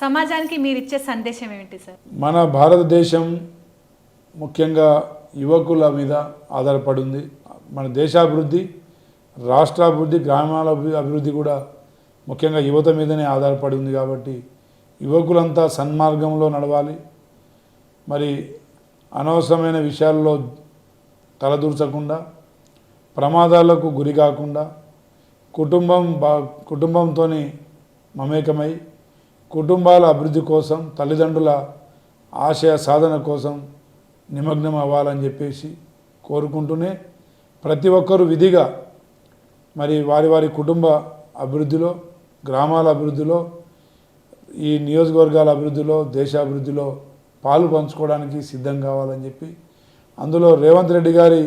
సమాజానికి మీరు ఇచ్చే సందేశం ఏమిటి సార్? మన భారతదేశం ముఖ్యంగా యువకుల మీద ఆధారపడి ఉంది. మన దేశాభివృద్ధి, రాష్ట్రాభివృద్ధి, గ్రామాల అభివృద్ధి కూడా ముఖ్యంగా యువత మీదనే ఆధారపడి ఉంది. కాబట్టి యువకులంతా సన్మార్గంలో నడవాలి. మరి అనవసరమైన విషయాల్లో తలదూర్చకుండా, ప్రమాదాలకు గురి కాకుండా, కుటుంబంతో మమేకమై కుటుంబాల అభివృద్ధి కోసం, తల్లిదండ్రుల ఆశయ సాధన కోసం నిమగ్నం అవ్వాలని చెప్పేసి కోరుకుంటూనే ప్రతి ఒక్కరూ విధిగా మరి వారి వారి కుటుంబ అభివృద్ధిలో, గ్రామాల అభివృద్ధిలో, ఈ నియోజకవర్గాల అభివృద్ధిలో, దేశాభివృద్ధిలో పాలు పంచుకోవడానికి సిద్ధం కావాలని చెప్పి, అందులో రేవంత్ రెడ్డి గారి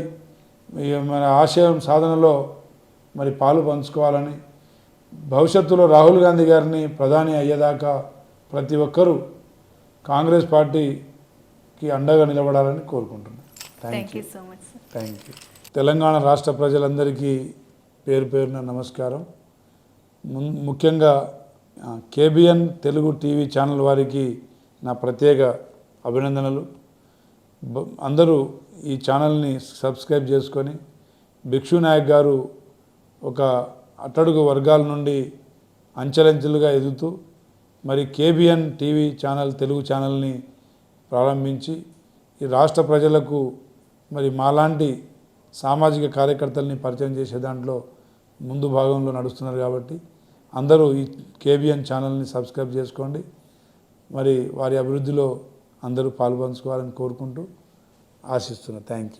మన ఆశయం సాధనలో మరి పాలు పంచుకోవాలని, భవిష్యత్తులో రాహుల్ గాంధీ గారిని ప్రధాని అయ్యేదాకా ప్రతి ఒక్కరూ కాంగ్రెస్ పార్టీకి అండగా నిలబడాలని కోరుకుంటున్నాను. Thank you so much. Thank you. Telangana రాష్ట్ర ప్రజలందరికీ పేరు పేరున నమస్కారం. ముఖ్యంగా కేబిఎన్ తెలుగు టీవీ ఛానల్ వారికి నా ప్రత్యేక అభినందనలు. అందరూ ఈ ఛానల్ని సబ్స్క్రైబ్ చేసుకొని, భిక్షు నాయక్ గారు ఒక అట్టడుగు వర్గాల నుండి అంచెలంచెలుగా ఎదుగుతూ మరి కేబిఎన్ టీవీ ఛానల్, తెలుగు ఛానల్ని ప్రారంభించి ఈ రాష్ట్ర ప్రజలకు మరి మాలాంటి సామాజిక కార్యకర్తల్ని పరిచయం చేసే దాంట్లో ముందు భాగంలో నడుస్తున్నారు. కాబట్టి అందరూ ఈ కేబిఎన్ ఛానల్ని సబ్స్క్రైబ్ చేసుకోండి. మరి వారి అభివృద్ధిలో అందరూ పాల్పంచుకోవాలని కోరుకుంటూ ఆశిస్తున్నా. Thank you.